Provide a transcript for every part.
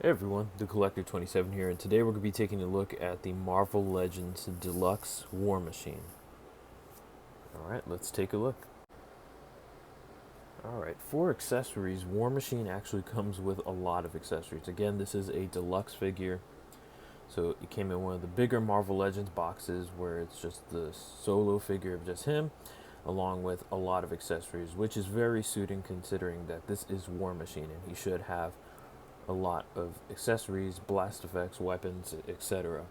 Hey everyone, the Collector 27 here, and today we're going to be taking a look at the Marvel Legends Deluxe War Machine. Alright, let's take a look. Alright, for accessories, War Machine actually comes with a lot of accessories. Again, this is a deluxe figure, so it came in one of the bigger Marvel Legends boxes where it's just the solo figure of just him, along with a lot of accessories, which is very suiting considering that this is War Machine and he should have a lot of accessories, blast effects, weapons, etc.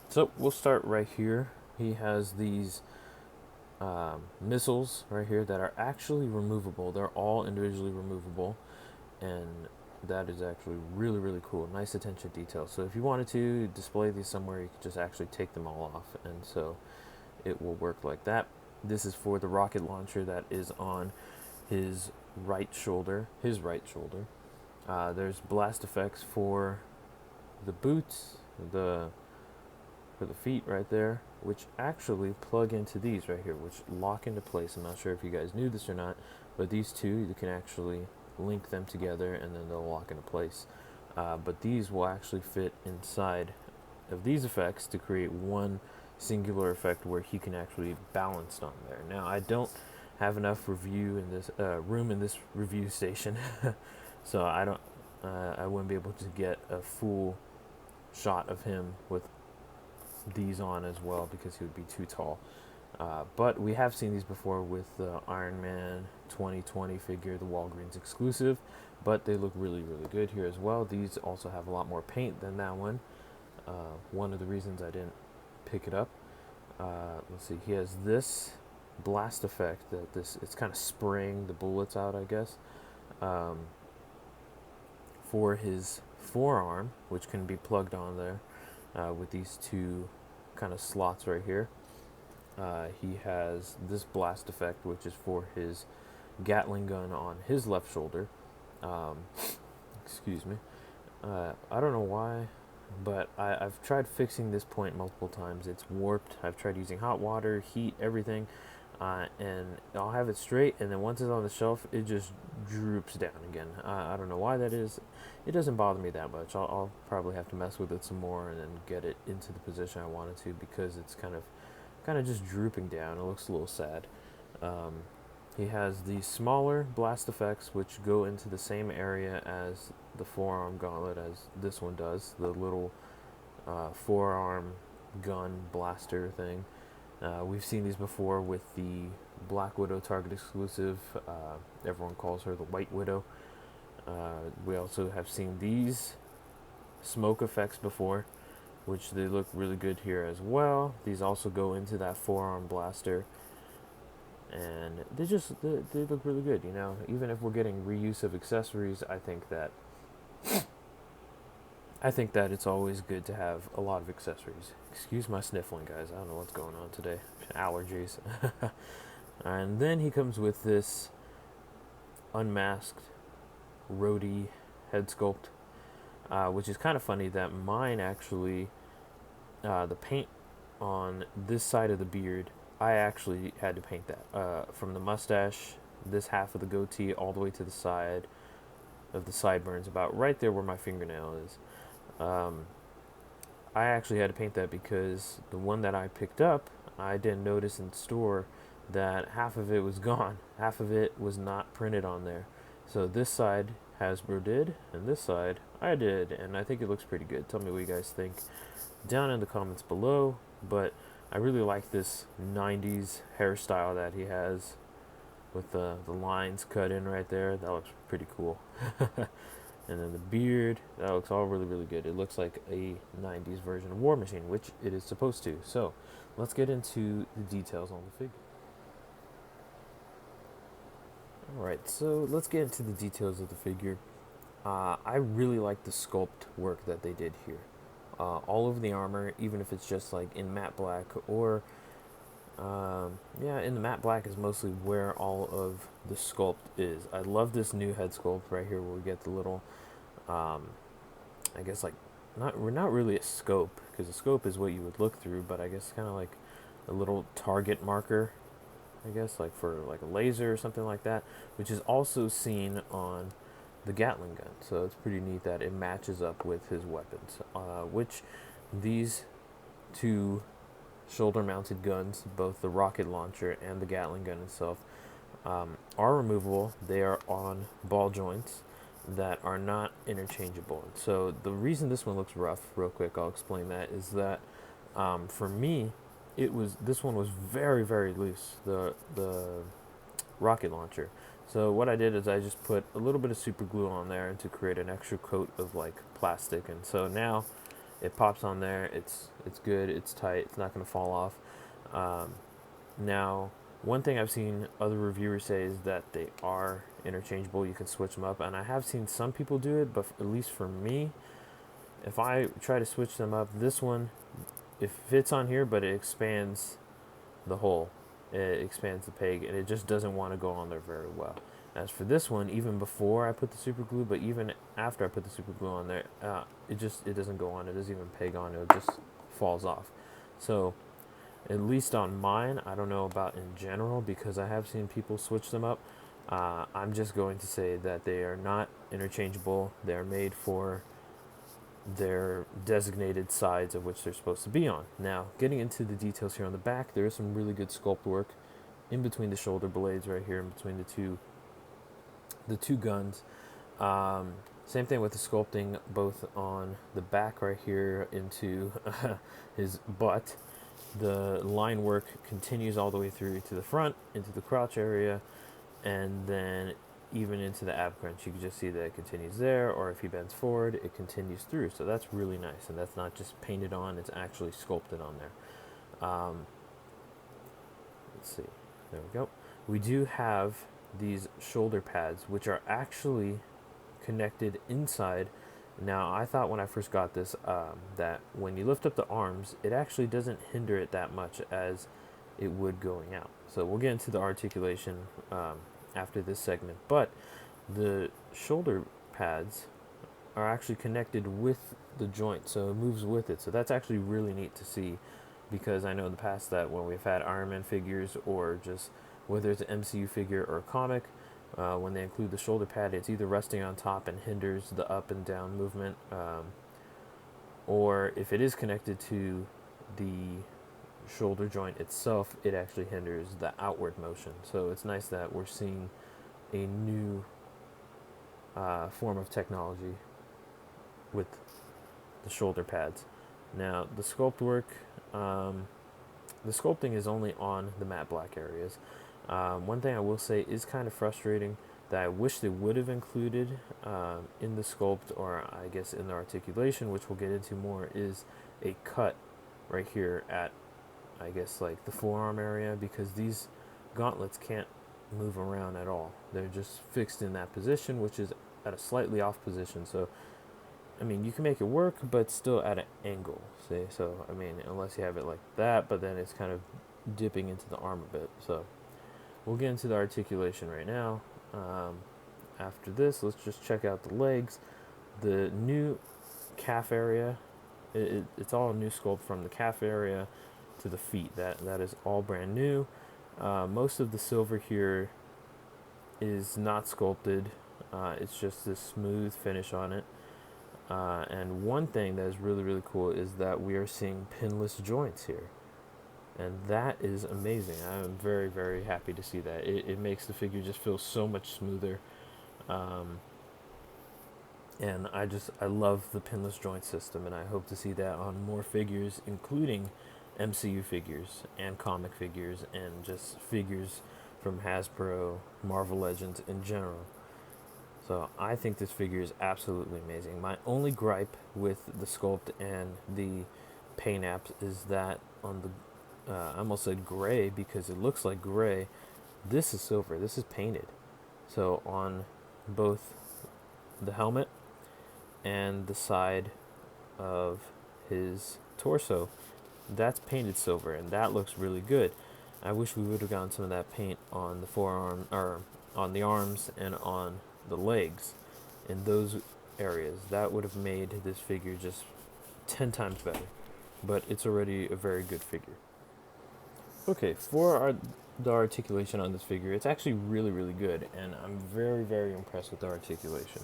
So we'll start right here. He has these missiles right here that are actually removable. They're all individually removable, and that is actually really cool. Nice attention to detail. So if you wanted to display these somewhere, you could just actually take them all off, and so it will work like that. This is for the rocket launcher that is on his right shoulder. There's blast effects for the boots, for the feet right there, which actually plug into these right here, which lock into place. I'm not sure if you guys knew this or not, but these two, you can actually link them together and then they'll lock into place. But these will actually fit inside of these effects to create one singular effect where he can actually balance on there. Now, I don't have enough review in this room in this review station, so I wouldn't be able to get a full shot of him with these on as well because he would be too tall. But we have seen these before with the Iron Man 2020 figure, the Walgreens exclusive, but they look really good here as well. These also have a lot more paint than that one. One of the reasons I didn't pick it up. Let's see, he has this blast effect that it's kind of spraying the bullets out, I guess, for his forearm, which can be plugged on there with these two kind of slots right here. He has this blast effect, which is for his Gatling gun on his left shoulder. Um, excuse me. I don't know why, but I've tried fixing this point multiple times. It's warped. I've tried using hot water, heat, everything, and I'll have it straight, and then once it's on the shelf, it just droops down again. I don't know why that is. It doesn't bother me that much. I'll probably have to mess with it some more and then get it into the position I want it to, because it's kind of just drooping down. It looks a little sad. He has the smaller blast effects, which go into the same area as the forearm gauntlet as this one does. The little forearm gun blaster thing. We've seen these before with the Black Widow Target exclusive. Everyone calls her the White Widow. We also have seen these smoke effects before, which they look really good here as well. These also go into that forearm blaster, and they look really good. You know, even if we're getting reuse of accessories, I think that it's always good to have a lot of accessories. Excuse my sniffling, guys. I don't know what's going on today. Allergies. And then he comes with this unmasked Rhodey head sculpt, which is kind of funny that mine actually, the paint on this side of the beard, I actually had to paint that. From the mustache, this half of the goatee, all the way to the side of the sideburns, about right there where my fingernail is. I actually had to paint that because the one that I picked up, I didn't notice in the store that half of it was gone. Half of it was not printed on there. So this side Hasbro did, and this side I did, and I think it looks pretty good. Tell me what you guys think down in the comments below. But I really like this 90s hairstyle that he has with the lines cut in right there. That looks pretty cool. And then the beard, that looks all really good. It looks like a 90s version of War Machine, which it is supposed to. So let's get into the details on the figure. Alright, so let's get into the details of the figure. I really like the sculpt work that they did here. All over the armor, even if it's just like in matte black, or in the matte black is mostly where all of the sculpt is. I love this new head sculpt right here, where we get the little, I guess like we're not really a scope, because a scope is what you would look through, but I guess kind of like a little target marker, I guess, like for like a laser or something like that, which is also seen on the Gatling gun. So it's pretty neat that it matches up with his weapons, which these two shoulder-mounted guns, both the rocket launcher and the Gatling gun itself, are removable. They are on ball joints that are not interchangeable. So the reason this one looks rough, real quick, I'll explain that, is that for me, this one was very, very loose, the rocket launcher. So what I did is I just put a little bit of super glue on there to create an extra coat of like plastic, and so now it pops on there. It's good. It's tight. It's not going to fall off. Now, one thing I've seen other reviewers say is that they are interchangeable. You can switch them up, and I have seen some people do it, but at least for me, if I try to switch them up, this one, it fits on here, but it expands the hole. It expands the peg, and it just doesn't want to go on there very well. As for this one, even before I put the super glue, but even after I put the super glue on there, it doesn't go on. It doesn't even peg on. It just falls off. So at least on mine, I don't know about in general, because I have seen people switch them up. I'm just going to say that they are not interchangeable. They're made for their designated sides of which they're supposed to be on. Now, getting into the details here on the back, there is some really good sculpt work in between the shoulder blades right here, in between the two guns. Same thing with the sculpting, both on the back right here into his butt. The line work continues all the way through to the front, into the crotch area, and then even into the ab crunch. You can just see that it continues there, or if he bends forward, it continues through. So that's really nice, and that's not just painted on, it's actually sculpted on there. Let's see, there we go. We do have these shoulder pads, which are actually connected inside. Now, I thought when I first got this that when you lift up the arms, it actually doesn't hinder it that much as it would going out. So we'll get into the articulation after this segment, but the shoulder pads are actually connected with the joint, so it moves with it. So that's actually really neat to see, because I know in the past that when we've had Iron Man figures, or just whether it's an MCU figure or a comic, when they include the shoulder pad, it's either resting on top and hinders the up and down movement, or if it is connected to the shoulder joint itself, it actually hinders the outward motion. So it's nice that we're seeing a new form of technology with the shoulder pads. Now, the sculpt work, the sculpting is only on the matte black areas. One thing I will say is kind of frustrating, that I wish they would have included in the sculpt, or I guess in the articulation, which we'll get into more, is a cut right here at, I guess, like the forearm area, because these gauntlets can't move around at all. They're just fixed in that position, which is at a slightly off position. So, I mean, you can make it work, but still at an angle, see? So, I mean, unless you have it like that, but then it's kind of dipping into the arm a bit. So, we'll get into the articulation right now. After this, let's just check out the legs. The new calf area, it's all a new sculpt from the calf area to the feet. That is all brand new. Most of the silver here is not sculpted. It's just this smooth finish on it. And one thing that is really, really cool is that we are seeing pinless joints here. And that is amazing. I'm very, very happy to see that. It makes the figure just feel so much smoother. And I love the pinless joint system, and I hope to see that on more figures, including MCU figures and comic figures, and just figures from Hasbro, Marvel Legends in general. So I think this figure is absolutely amazing. My only gripe with the sculpt and the paint apps is that on the I almost said gray, because it looks like gray. This is silver. This is painted. So on both the helmet and the side of his torso, that's painted silver, and that looks really good. I wish we would have gotten some of that paint on the forearm, or on the arms and on the legs, in those areas. That would have made this figure just 10 times better. But it's already a very good figure. Okay, the articulation on this figure, it's actually really, really good, and I'm very, very impressed with the articulation.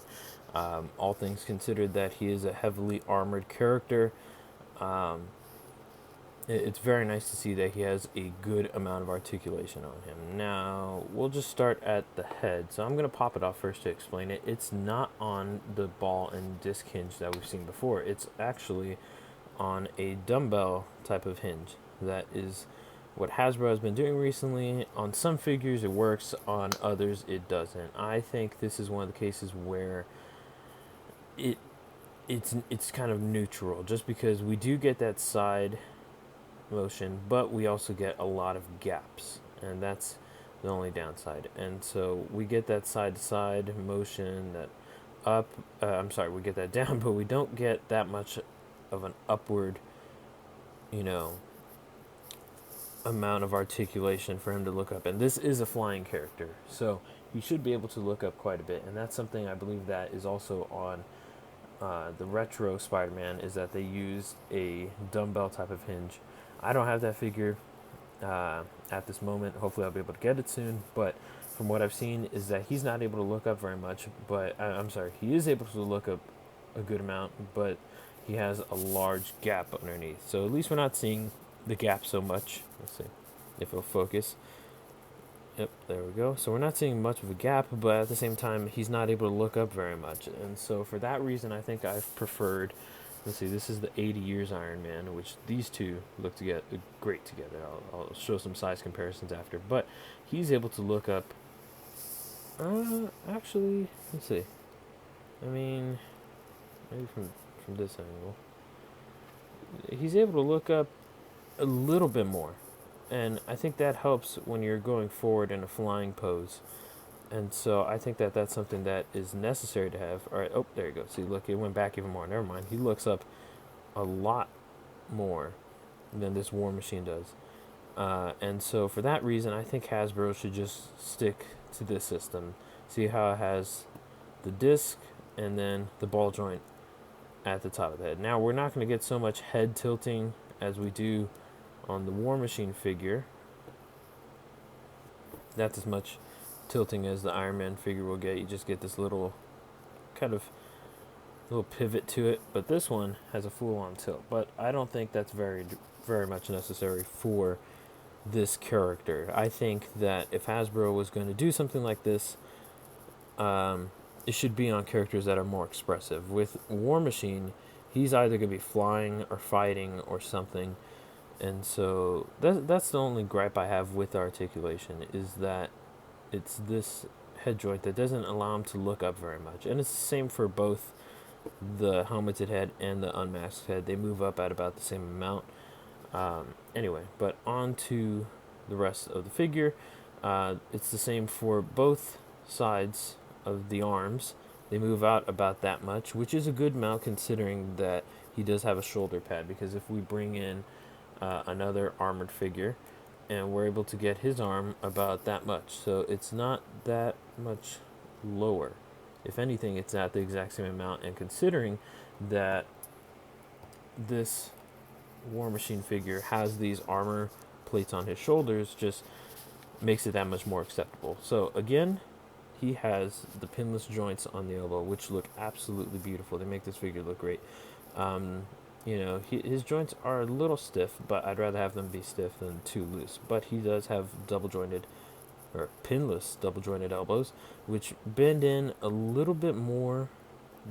All things considered, that he is a heavily armored character. Um, it's very nice to see that he has a good amount of articulation on him. Now, we'll just start at the head. So I'm going to pop it off first to explain it. It's not on the ball and disc hinge that we've seen before. It's actually on a dumbbell type of hinge. That is what Hasbro has been doing recently. On some figures it works, on others it doesn't. I think this is one of the cases where it it's kind of neutral, just because we do get that side motion, but we also get a lot of gaps, and that's the only downside. And so we get that side to side motion, that up. I'm sorry, we get that down, but we don't get that much of an upward, you know, amount of articulation for him to look up. And this is a flying character, so you should be able to look up quite a bit. And that's something I believe that is also on the retro Spider-Man, is that they use a dumbbell type of hinge. I don't have that figure at this moment. Hopefully I'll be able to get it soon, but from what I've seen is that he's not able to look up very much, but I'm sorry, he is able to look up a good amount, but he has a large gap underneath. So at least we're not seeing the gap so much. Let's see if it'll focus. Yep, there we go. So we're not seeing much of a gap, but at the same time, he's not able to look up very much. And so for that reason, I think I've preferred, let's see, this is the 80 Years Iron Man, which these two look to get great together. I'll show some size comparisons after. But he's able to look up, actually, let's see. I mean, maybe from this angle. He's able to look up a little bit more. And I think that helps when you're going forward in a flying pose. And so I think that that's something that is necessary to have. All right, oh, there you go. See, look, it went back even more. Never mind. He looks up a lot more than this War Machine does. And so for that reason, I think Hasbro should just stick to this system. See how it has the disc and then the ball joint at the top of the head. Now, we're not going to get so much head tilting as we do on the War Machine figure. Not as much tilting as the Iron Man figure will get. You just get this little kind of little pivot to it, but this one has a full-on tilt. But I don't think that's very much necessary for this character. I think that if Hasbro was going to do something like this, it should be on characters that are more expressive. With War Machine, he's either going to be flying or fighting or something. And so that's the only gripe I have with the articulation, is that it's this head joint that doesn't allow him to look up very much. And it's the same for both the helmeted head and the unmasked head. They move up at about the same amount. Anyway, but on to the rest of the figure. It's the same for both sides of the arms. They move out about that much, which is a good amount considering that he does have a shoulder pad. Because if we bring in another armored figure, and we're able to get his arm about that much, so it's not that much lower. If anything, it's at the exact same amount, and considering that this War Machine figure has these armor plates on his shoulders, just makes it that much more acceptable. So again, he has the pinless joints on the elbow, which look absolutely beautiful. They make this figure look great. His joints are a little stiff, but I'd rather have them be stiff than too loose. But he does have pinless double jointed elbows, which bend in a little bit more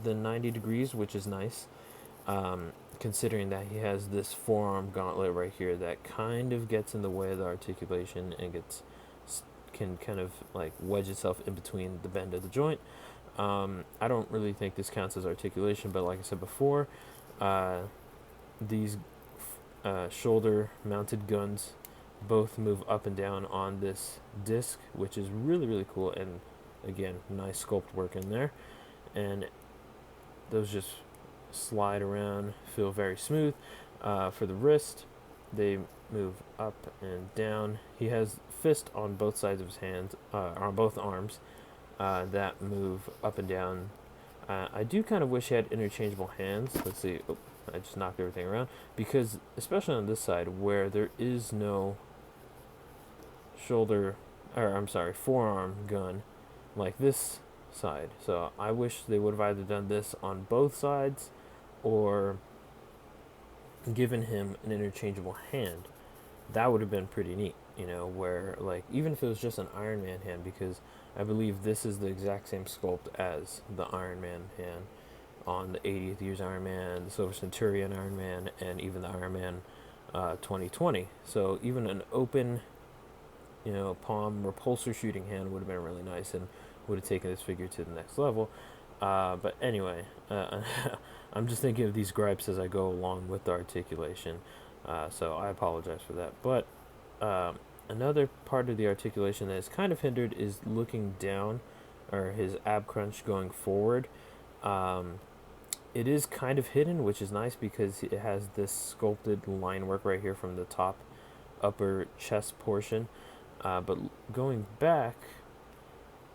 than 90 degrees, which is nice. Considering that he has this forearm gauntlet right here that kind of gets in the way of the articulation and can kind of like wedge itself in between the bend of the joint. I don't really think this counts as articulation, but like I said before, these shoulder mounted guns both move up and down on this disc, which is really, really cool. And again, nice sculpt work in there. And those just slide around, feel very smooth. For the wrist, they move up and down. He has fist on both sides of his hands, on both arms, that move up and down. I do kind of wish he had interchangeable hands. Let's see. Oh, I just knocked everything around. Because, especially on this side, where there is no shoulder, or I'm sorry, forearm gun like this side. So I wish they would have either done this on both sides or given him an interchangeable hand. That would have been pretty neat, you know, where like even if it was just an Iron Man hand, because I believe this is the exact same sculpt as the Iron Man hand on the 80th years Iron Man, the Silver Centurion Iron Man, and even the Iron Man 2020. So even an open, you know, palm repulsor shooting hand would have been really nice and would have taken this figure to the next level. But anyway, I'm just thinking of these gripes as I go along with the articulation. So I apologize for that. But another part of the articulation that is kind of hindered is looking down, or his ab crunch going forward. It is kind of hidden, which is nice because it has this sculpted line work right here from the top upper chest portion. But going back,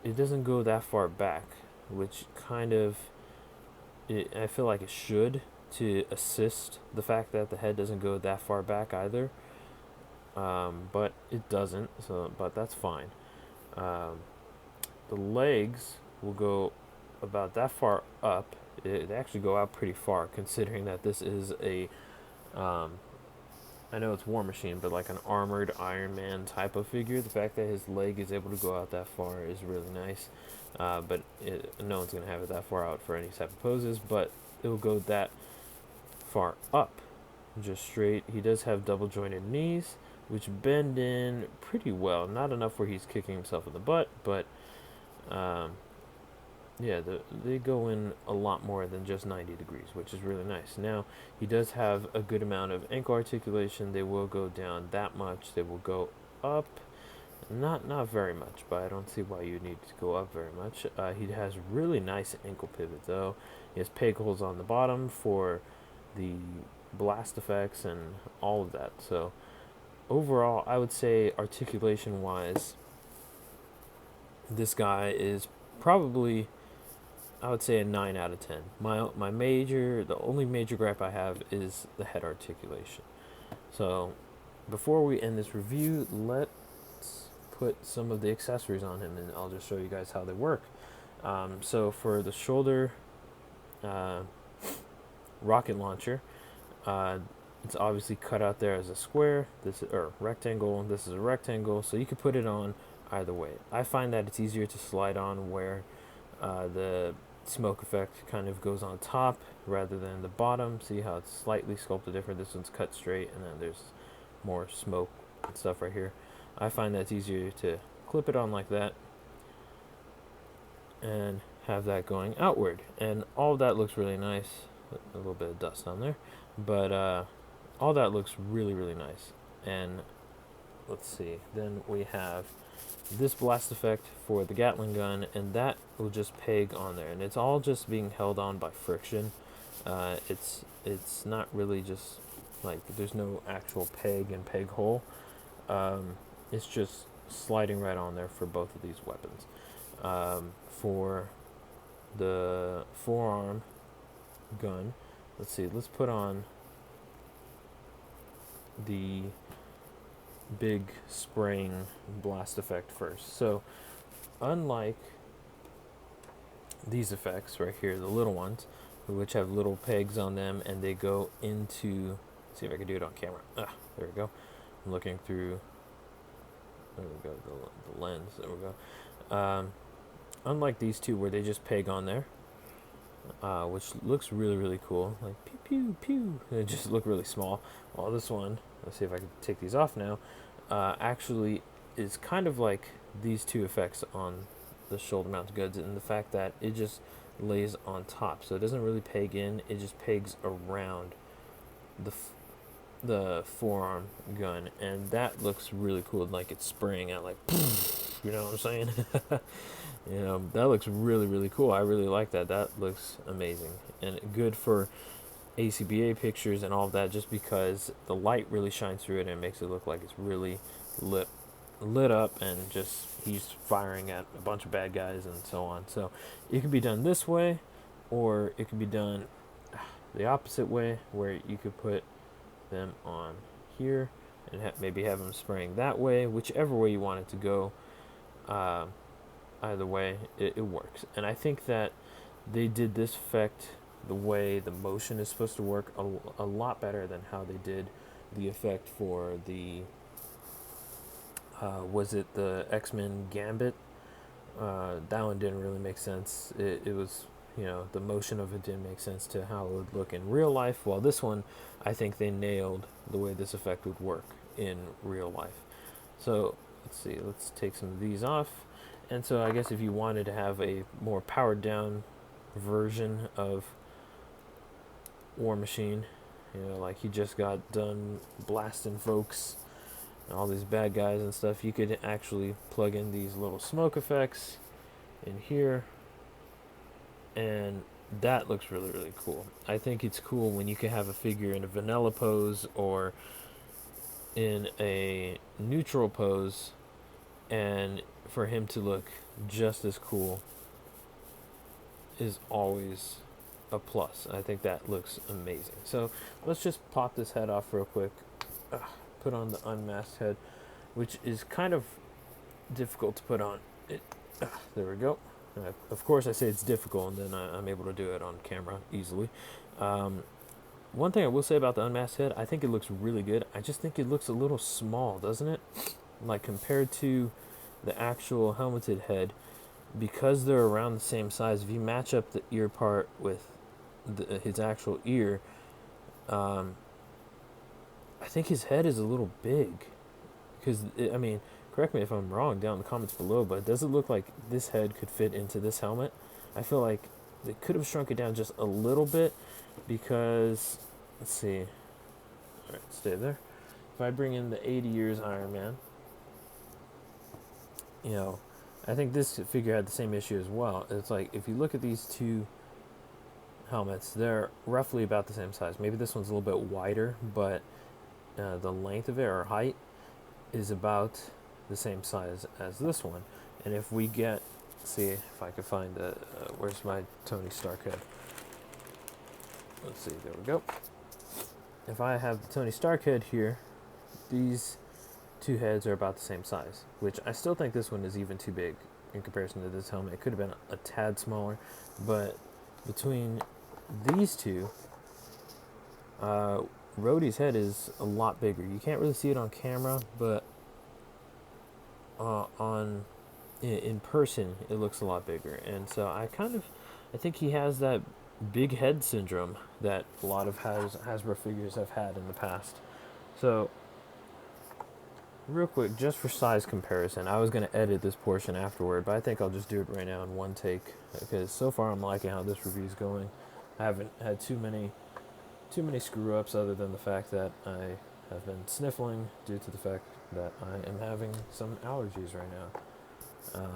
it doesn't go that far back, which kind of, I feel like it should, to assist the fact that the head doesn't go that far back either. But it doesn't, but that's fine. The legs will go about that far up. They actually go out pretty far, considering that this is a, I know it's War Machine, but like an armored Iron Man type of figure. The fact that his leg is able to go out that far is really nice. But no one's going to have it that far out for any type of poses, but it will go that far up, just straight. He does have double jointed knees, which bend in pretty well. Not enough where he's kicking himself in the butt, but yeah, they go in a lot more than just 90 degrees, which is really nice. Now, he does have a good amount of ankle articulation. They will go down that much. They will go up, not very much, but I don't see why you need to go up very much. He has really nice ankle pivot, though. He has peg holes on the bottom for the blast effects and all of that. So, overall, I would say articulation-wise, this guy is probably, I would say, a 9 out of 10. The only major gripe I have is the head articulation. So, before we end this review, let's put some of the accessories on him, and I'll just show you guys how they work. So, for the shoulder rocket launcher, it's obviously cut out there as a square, or rectangle. This is a rectangle, so you could put it on either way. I find that it's easier to slide on where the smoke effect kind of goes on top rather than the bottom. See how it's slightly sculpted different? This one's cut straight, and then there's more smoke and stuff right here. I find that it's easier to clip it on like that and have that going outward, and all of that looks really nice. A little bit of dust on there, but all that looks really nice. And let's see, then we have this blast effect for the Gatling gun, and that will just peg on there, and it's all just being held on by friction. It's not really just like, there's no actual peg and peg hole. It's just sliding right on there for both of these weapons. For the forearm gun, let's see, let's put on the big spraying blast effect first. So unlike these effects right here, the little ones, which have little pegs on them and they go into, let's see if I can do it on camera. There we go. I'm looking through, there we go, the lens, there we go. Unlike these two where they just peg on there, which looks really cool, like pew pew pew, they just look really small. Well, this one, let's see if I can take these off now, actually is kind of like these two effects on the shoulder mounted goods, and the fact that it just lays on top, so it doesn't really peg in, it just pegs around the forearm gun, and that looks really cool, like it's spraying out, like, you know what I'm saying? You know, that looks really cool. I really like that. That looks amazing and good for ACBA pictures and all of that, just because the light really shines through it and it makes it look like it's really lit up, and just he's firing at a bunch of bad guys and so on. So it can be done this way, or it can be done the opposite way, where you could put them on here and maybe have him spraying that way, whichever way you want it to go. Uh, Either way, it works. And I think that they did this effect the way the motion is supposed to work a lot better than how they did the effect for the was it the X-Men Gambit. That one didn't really make sense. It was, the motion of it didn't make sense to how it would look in real life. While this one, I think they nailed the way this effect would work in real life. So let's see, let's take some of these off. And so I guess if you wanted to have a more powered down version of War Machine, like he just got done blasting folks and all these bad guys and stuff, you could actually plug in these little smoke effects in here, and that looks really, really cool. I think it's cool when you can have a figure in a vanilla pose or in a neutral pose, and for him to look just as cool is always a plus. I think that looks amazing. So let's just pop this head off real quick. Put on the unmasked head, which is kind of difficult to put on. There we go. Of course I say it's difficult, and then I'm able to do it on camera easily. One thing I will say about the unmasked head, I think it looks really good. I just think it looks a little small, doesn't it? Like compared to the actual helmeted head, because they're around the same size. If you match up the ear part with his actual ear, I think his head is a little big. Because, correct me if I'm wrong down in the comments below, but does it look like this head could fit into this helmet? I feel like they could have shrunk it down just a little bit because, let's see. Alright, stay there. If I bring in the 80 years Iron Man, I think this figure had the same issue as well. It's like, if you look at these two helmets, they're roughly about the same size. Maybe this one's a little bit wider, but the length of it, or height, is about the same size as this one. And if we get, see if I can find where's my Tony Stark head? Let's see, there we go. If I have the Tony Stark head here, these two heads are about the same size, which I still think this one is even too big in comparison to this helmet. It could have been a tad smaller, but between these two, Rhodey's head is a lot bigger. You can't really see it on camera, but in person it looks a lot bigger. And so I think he has that big head syndrome that a lot of Hasbro figures have had in the past. So real quick, just for size comparison, I was going to edit this portion afterward, but I think I'll just do it right now in one take, because so far I'm liking how this review's going. I haven't had too many screw-ups, other than the fact that I have been sniffling due to the fact that I am having some allergies right now.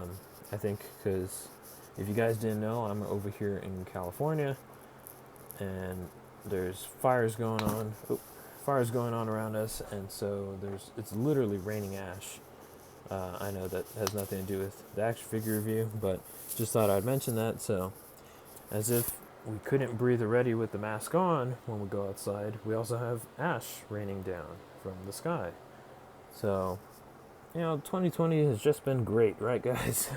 I think because if you guys didn't know, I'm over here in California, and there's fires going on around us, and so it's literally raining ash. I know that has nothing to do with the action figure review, but just thought I'd mention that. So, as if we couldn't breathe already with the mask on when we go outside, we also have ash raining down from the sky. So, 2020 has just been great, right, guys?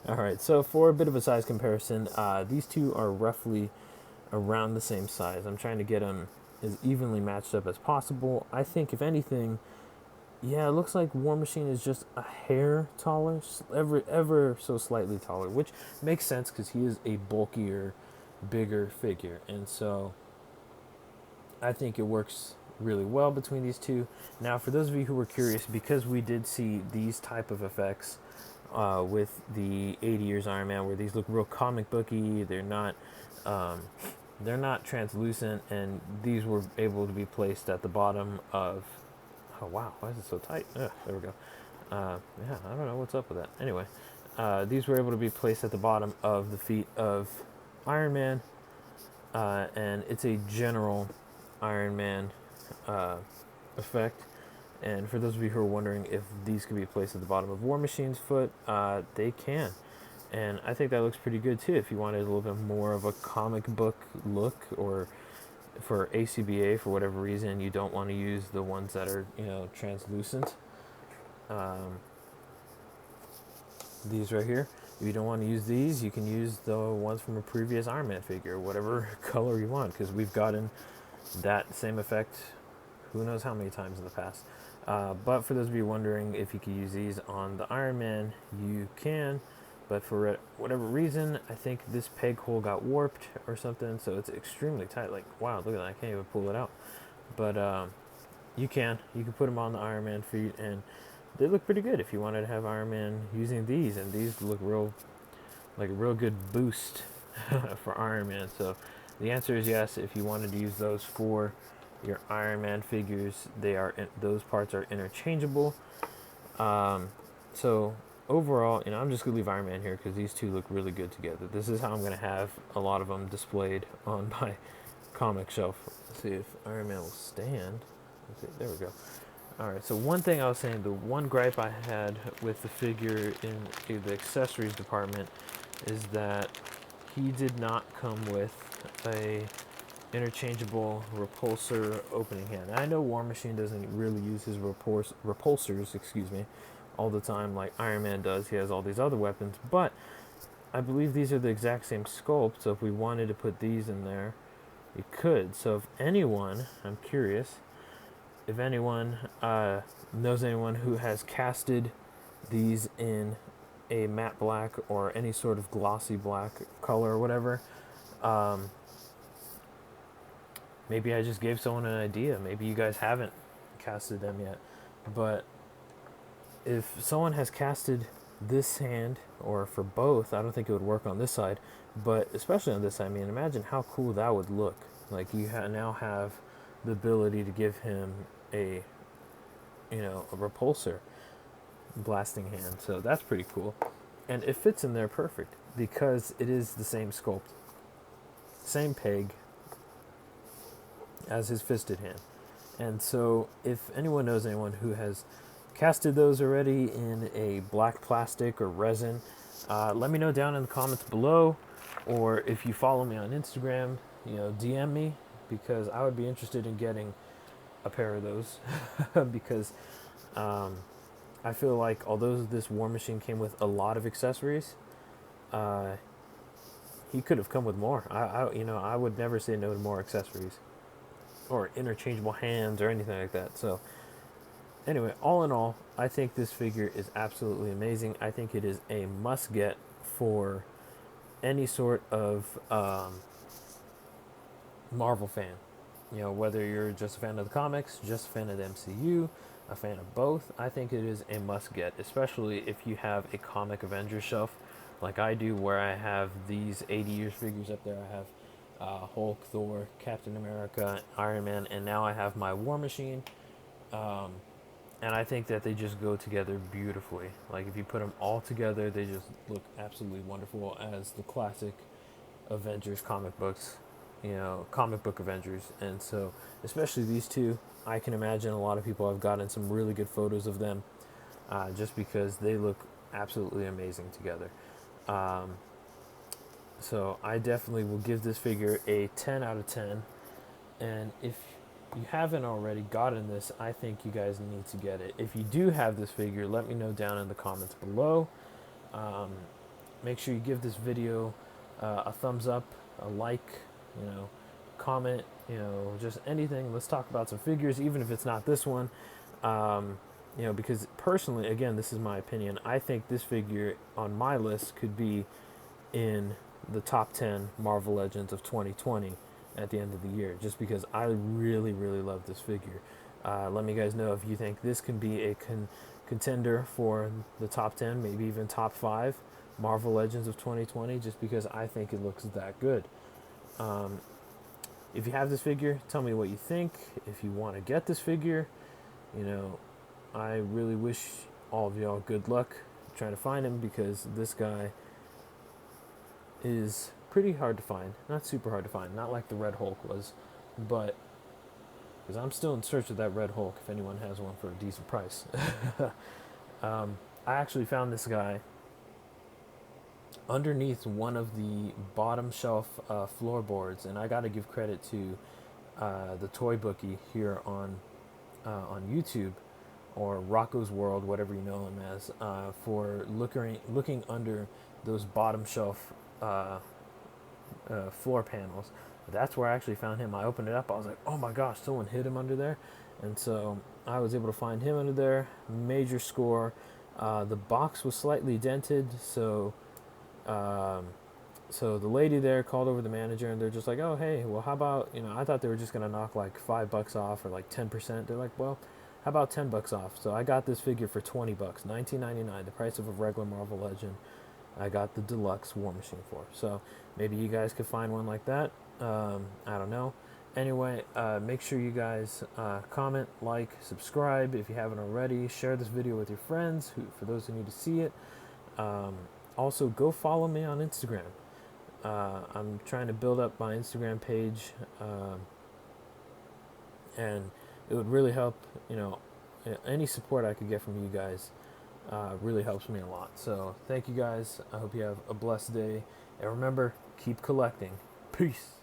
Alright, so for a bit of a size comparison, these two are roughly around the same size. I'm trying to get them as evenly matched up as possible. I think, if anything, it looks like War Machine is just a hair taller, ever so slightly taller, which makes sense because he is a bulkier, bigger figure. And so I think it works really well between these two. Now, for those of you who were curious, because we did see these type of effects with the 80 Years Iron Man, where these look real comic booky, they're not translucent, and these were able to be placed at the bottom of, oh wow, why is it so tight? Ugh, there we go. I don't know what's up with that. Anyway, these were able to be placed at the bottom of the feet of Iron Man, and it's a general Iron Man effect. And for those of you who are wondering if these could be placed at the bottom of War Machine's foot, they can. And I think that looks pretty good too. If you wanted a little bit more of a comic book look, or for ACBA, for whatever reason, you don't want to use the ones that are, translucent. Um, these right here. If you don't want to use these, you can use the ones from a previous Iron Man figure, whatever color you want, because we've gotten that same effect who knows how many times in the past. But for those of you wondering if you could use these on the Iron Man, you can. But for whatever reason, I think this peg hole got warped or something, so it's extremely tight. Like, wow, look at that, I can't even pull it out. But you can put them on the Iron Man feet, and they look pretty good if you wanted to have Iron Man using these, and these look like a real good boost for Iron Man. So the answer is yes. If you wanted to use those for your Iron Man figures, those parts are interchangeable. So overall, I'm just gonna leave Iron Man here because these two look really good together. This is how I'm gonna have a lot of them displayed on my comic shelf. Let's see if Iron Man will stand. Let's see, there we go. Alright, so one thing I was saying, the one gripe I had with the figure in the accessories department is that he did not come with a interchangeable repulsor opening hand. And I know War Machine doesn't really use his repulsors, all the time like Iron Man does. He has all these other weapons, but I believe these are the exact same sculpt, so if we wanted to put these in there, we could. So if anyone, I'm curious, if anyone knows anyone who has casted these in a matte black or any sort of glossy black color or whatever, maybe I just gave someone an idea. Maybe you guys haven't casted them yet. But if someone has casted this hand, or for both, I don't think it would work on this side, but especially on this side, I mean, imagine how cool that would look. Like, you now have the ability to give him a repulsor blasting hand. So that's pretty cool. And it fits in there perfect because it is the same sculpt, same peg as his fisted hand. And so if anyone knows anyone who has casted those already in a black plastic or resin, let me know down in the comments below, or if you follow me on Instagram, DM me, because I would be interested in getting a pair of those because I feel like although this War Machine came with a lot of accessories, he could have come with more. I would never say no to more accessories or interchangeable hands or anything like that. So anyway, all in all, I think this figure is absolutely amazing. I think it is a must get for any sort of Marvel fan. Whether you're just a fan of the comics, just a fan of the MCU, a fan of both, I think it is a must get, especially if you have a comic Avengers shelf like I do, where I have these 80 years figures up there. I have Hulk, Thor, Captain America, Iron Man, and now I have my War Machine. And I think that they just go together beautifully. Like, if you put them all together, they just look absolutely wonderful as the classic Avengers comic books, comic book Avengers. And so, especially these two, I can imagine a lot of people have gotten some really good photos of them just because they look absolutely amazing together. So I definitely will give this figure a 10 out of 10. And if you haven't already gotten this, I think you guys need to get it. If you do have this figure, let me know down in the comments below. Make sure you give this video a thumbs up, a like, comment, just anything. Let's talk about some figures, even if it's not this one. Because personally, again, this is my opinion, I think this figure on my list could be in the top 10 Marvel Legends of 2020 at the end of the year, just because I really, really love this figure. Let me guys know if you think this can be a contender for the top 10, maybe even top 5 Marvel Legends of 2020, just because I think it looks that good. If you have this figure, tell me what you think. If you want to get this figure, I really wish all of y'all good luck trying to find him, because this guy is pretty hard to find. Not super hard to find, not like the Red Hulk was, but because I'm still in search of that Red Hulk if anyone has one for a decent price. I actually found this guy underneath one of the bottom shelf floorboards, and I got to give credit to the Toy Bookie here on YouTube, or Rocco's World, whatever you know him as, for looking under those bottom shelf floor panels. That's where I actually found him. I opened it up. I was like, oh my gosh, someone hid him under there. And so I was able to find him under there. Major score. The box was slightly dented, so so the lady there called over the manager, and they're just like, oh hey, well how about, I thought they were just gonna knock like $5 off or like 10%. They're like, well, how about $10 off? So I got this figure for $20, $19.99, the price of a regular Marvel Legend. I got the Deluxe War Machine for. So maybe you guys could find one like that. I don't know. Anyway, make sure you guys comment, like, subscribe if you haven't already. Share this video with your friends, for those who need to see it. Also, go follow me on Instagram. I'm trying to build up my Instagram page, and it would really help. Any support I could get from you guys really helps me a lot. So thank you guys. I hope you have a blessed day, and remember, keep collecting. Peace.